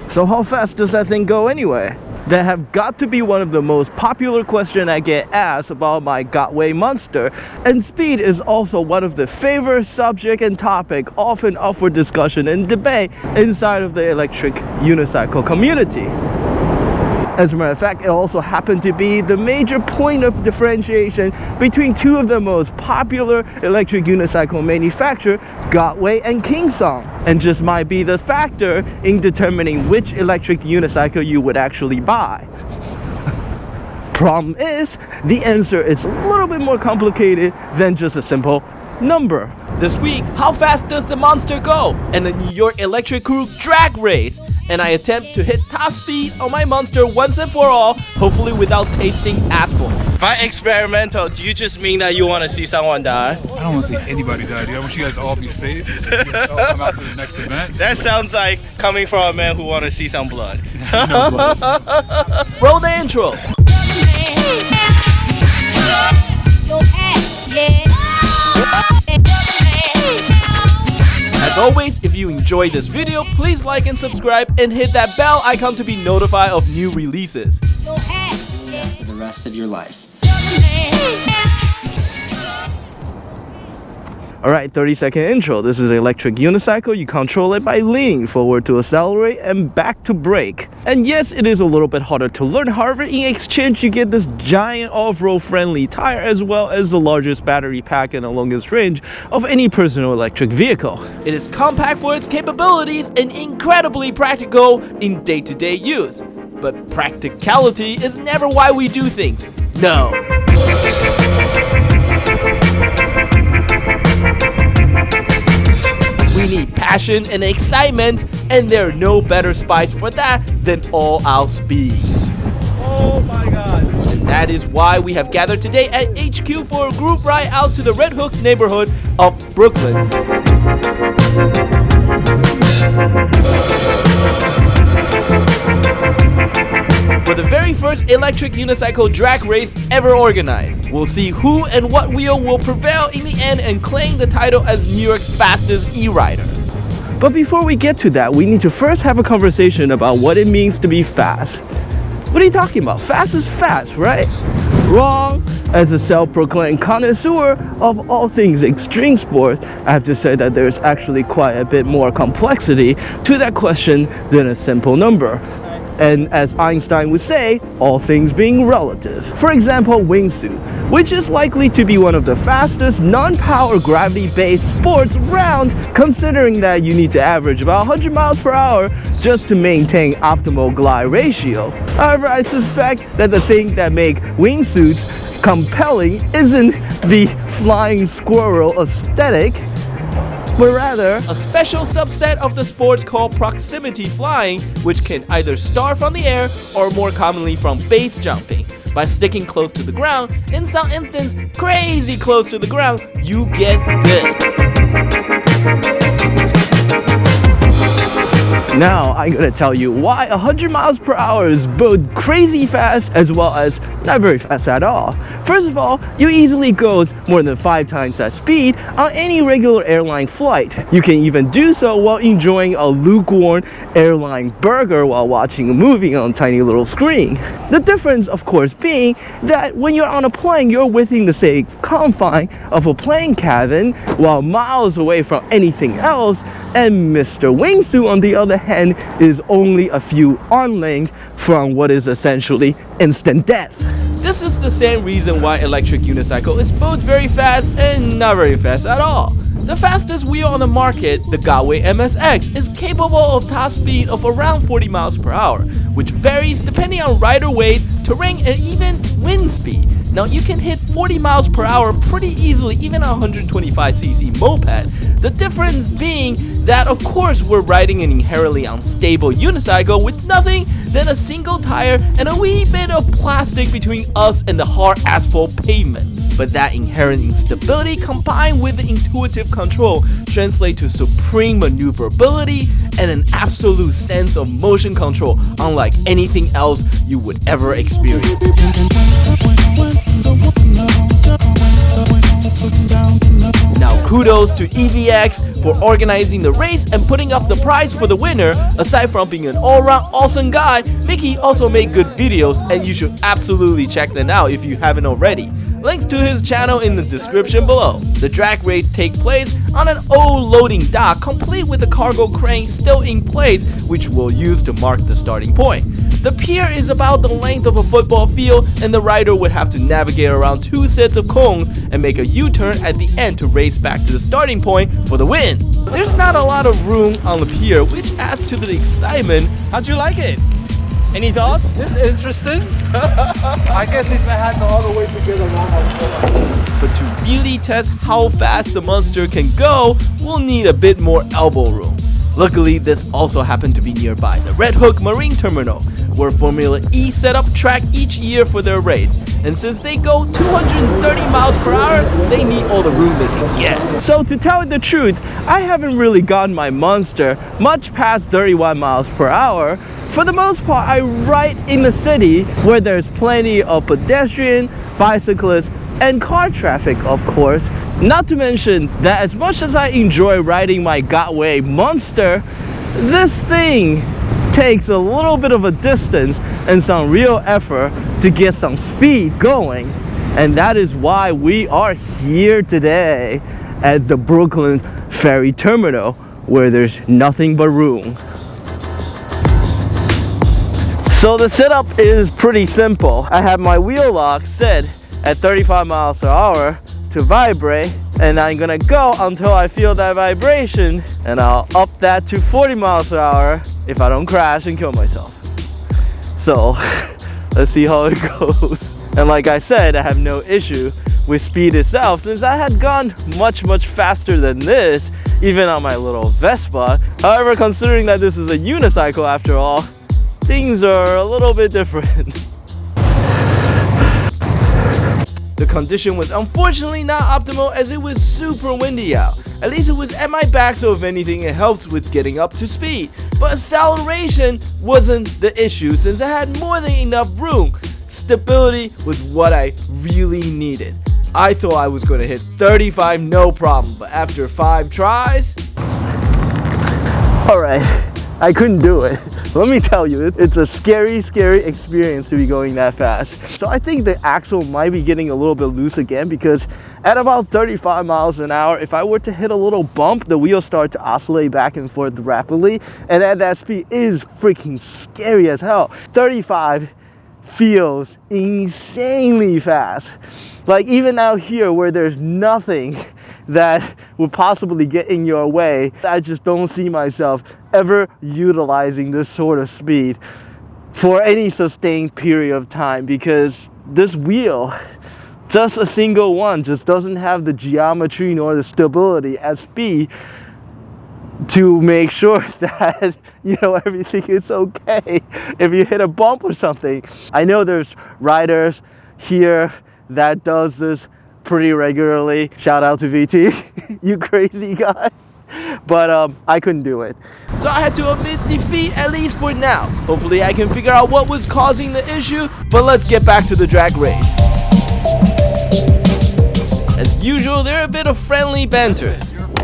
So how fast does that thing go anyway? That have got to be one of the most popular questions I get asked about my Gotway Monster, and speed is also one of the favorite subject and topic often up for discussion and debate inside of the electric unicycle community. As a matter of fact, it also happened to be the major point of differentiation between two of the most popular electric unicycle manufacturers, Gotway and Kingsong, and just might be the factor in determining which electric unicycle you would actually buy. Problem is, the answer is a little bit more complicated than just a simple number. This week, how fast does the Monster go? And the New York Electric Crew drag race. And I attempt to hit top speed on my Monster once and for all, hopefully without tasting asphalt. By experimental, do you just mean that you want to see someone die? I don't want to see anybody die, dude. I want you guys to all be safe. You guys all come out to the next event. That sounds like coming from a man who wants to see some blood. No blood. Roll the intro. As always, if you enjoyed this video, please like and subscribe and hit that bell icon to be notified of new releases. For the rest of your life. Alright, 30-second intro. This is an electric unicycle. You control it by leaning forward to accelerate and back to brake. And yes, it is a little bit harder to learn. However, in exchange, you get this giant off-road friendly tire as well as the largest battery pack and the longest range of any personal electric vehicle. It is compact for its capabilities and incredibly practical in day-to-day use. But practicality is never why we do things. No. We need passion and excitement, and there are no better spice for that than all-out speed. Oh my god. And that is why we have gathered today at HQ for a group ride out to the Red Hook neighborhood of Brooklyn. For the very first electric unicycle drag race ever organized, we'll see who and what wheel will prevail in the end and claim the title as New York's fastest E-rider. But before we get to that, we need to first have a conversation about what it means to be fast. What are you talking about? Fast is fast, right? Wrong. As a self-proclaimed connoisseur of all things extreme sports, I have to say that there's actually quite a bit more complexity to that question than a simple number. And as Einstein would say, all things being relative. For example, wingsuit, which is likely to be one of the fastest non-power gravity-based sports around, considering that you need to average about 100 miles per hour just to maintain optimal glide ratio. However, I suspect that the thing that make wingsuits compelling isn't the flying squirrel aesthetic, but rather a special subset of the sport called proximity flying, which can either start from the air or more commonly from base jumping. By sticking close to the ground, in some instances crazy close to the ground, you get this. Now I'm gonna tell you why 100 miles per hour is both crazy fast as well as not very fast at all. First of all, you easily go more than 5 times that speed on any regular airline flight. You can even do so while enjoying a lukewarm airline burger while watching a movie on a tiny little screen. The difference, of course, being that when you're on a plane, you're within the safe confine of a plane cabin while miles away from anything else, and Mr. Wingsuit, on the other hand, is only a few arm lengths from what is essentially instant death. This is the same reason why electric unicycle is both very fast and not very fast at all. The fastest wheel on the market, the Gotway MSX, is capable of top speed of around 40 miles per hour, which varies depending on rider weight, terrain, and even wind speed. Now you can hit 40 miles per hour pretty easily even on a 125cc moped. The difference being that of course we're riding an inherently unstable unicycle with nothing than a single tire and a wee bit of plastic between us and the hard asphalt pavement. But that inherent instability combined with the intuitive control translate to supreme maneuverability and an absolute sense of motion control unlike anything else you would ever experience. Now kudos to EVX for organizing the race and putting up the prize for the winner. Aside from being an all-round awesome guy, Mickey also made good videos, and you should absolutely check them out if you haven't already. Links to his channel in the description below. The drag race takes place on an old loading dock complete with a cargo crane still in place, which we'll use to mark the starting point. The pier is about the length of a football field, and the rider would have to navigate around 2 sets of cones and make a U-turn at the end to race back to the starting point for the win. There's not a lot of room on the pier, which adds to the excitement. How'd you like it? Any thoughts? It's interesting. I guess if I had no other way to get around, I would. But to really test how fast the monster can go, we'll need a bit more elbow room. Luckily, this also happened to be nearby the Red Hook Marine Terminal, where Formula E set up track each year for their race. And since they go 230 miles per hour, they need all the room they can get. So to tell you the truth, I haven't really gotten my Monster much past 31 miles per hour. For the most part, I ride in the city where there's plenty of pedestrian, bicyclists, and car traffic, of course. Not to mention that as much as I enjoy riding my Gotway Monster, this thing takes a little bit of a distance and some real effort to get some speed going. And that is why we are here today at the Brooklyn Ferry Terminal, where there's nothing but room. So the setup is pretty simple. I have my wheel lock set at 35 miles per hour to vibrate, and I'm gonna go until I feel that vibration, and I'll up that to 40 miles per hour if I don't crash and kill myself. So let's see how it goes. And like I said, I have no issue with speed itself, since I had gone much faster than this even on my little Vespa. However, considering that this is a unicycle after all, things are a little bit different. The condition was unfortunately not optimal, as it was super windy out. At least it was at my back, so if anything it helps with getting up to speed. But acceleration wasn't the issue, since I had more than enough room. Stability was what I really needed. I thought I was going to hit 35 no problem, but after 5 tries... Alright, I couldn't do it. Let me tell you, it's a scary experience to be going that fast. So I think the axle might be getting a little bit loose again, because at about 35 miles an hour, if I were to hit a little bump, the wheels start to oscillate back and forth rapidly, and at that speed it is freaking scary as hell. 35 feels insanely fast. Like even out here where there's nothing that would possibly get in your way, I just don't see myself ever utilizing this sort of speed for any sustained period of time, because this wheel, just a single one, just doesn't have the geometry nor the stability at speed to make sure that, you know, everything is okay if you hit a bump or something. I know there's riders here that does this pretty regularly. Shout out to VT, you crazy guy. But I couldn't do it. So I had to admit defeat, at least for now. Hopefully I can figure out what was causing the issue, but let's get back to the drag race. As usual, there are a bit of friendly banter.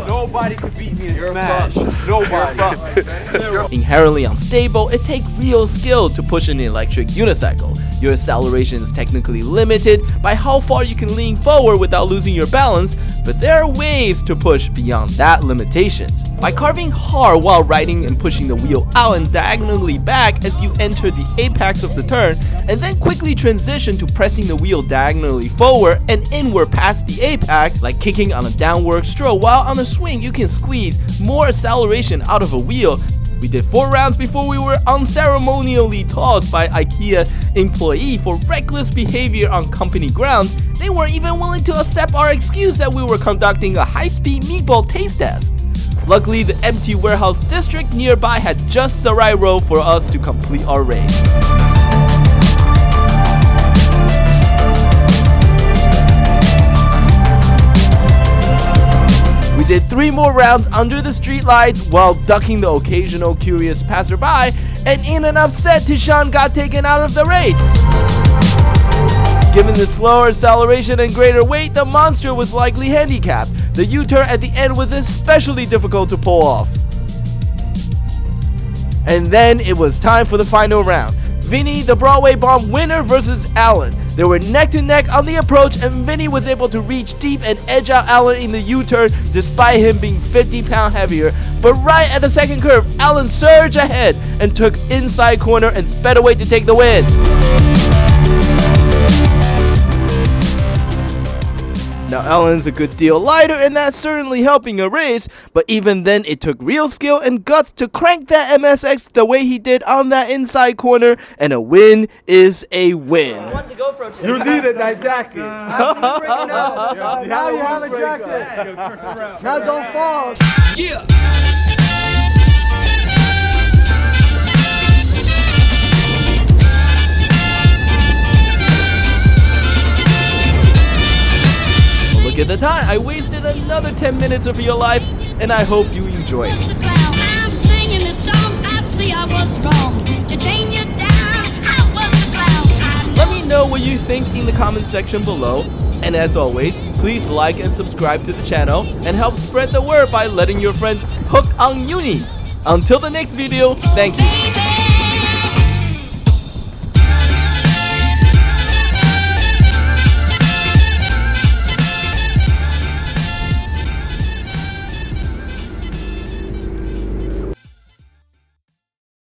Nobody could beat me in Smash. Nobody. Inherently unstable, it takes real skill to push an electric unicycle. Your acceleration is technically limited by how far you can lean forward without losing your balance, but there are ways to push beyond that limitations. By carving hard while riding and pushing the wheel out and diagonally back as you enter the apex of the turn, and then quickly transition to pressing the wheel diagonally forward and inward past the apex, like kicking on a downward stroke, while on a swing you can squeeze more acceleration out of a wheel. We did 4 rounds before we were unceremonially tossed by IKEA employee for reckless behavior on company grounds. They weren't even willing to accept our excuse that we were conducting a high-speed meatball taste test. Luckily, the empty warehouse district nearby had just the right road for us to complete our race. We did 3 more rounds under the streetlights while ducking the occasional curious passerby, and in an upset, Tishan got taken out of the race. Given the slower acceleration and greater weight, the monster was likely handicapped. The U-turn at the end was especially difficult to pull off. And then it was time for the final round. Vinny, the Broadway Bomb winner, versus Alan. They were neck to neck on the approach, and Vinny was able to reach deep and edge out Alan in the U-turn despite him being 50 pounds heavier. But right at the second curve, Alan surged ahead and took inside corner and sped away to take the win. Now Alan's a good deal lighter, and that's certainly helping a race, but even then it took real skill and guts to crank that MSX the way he did on that inside corner, and a win is a win. You needed that jacket. Now you have a jacket. Now don't fall. Yeah. Look at the time. I wasted another 10 minutes of your life, and I hope you enjoyed it. I'm singing this song. I see I was wrong to tame you down. I was the clown. Let me know what you think in the comment section below. And as always, please like and subscribe to the channel and help spread the word by letting your friends hook on uni. Until the next video, thank you.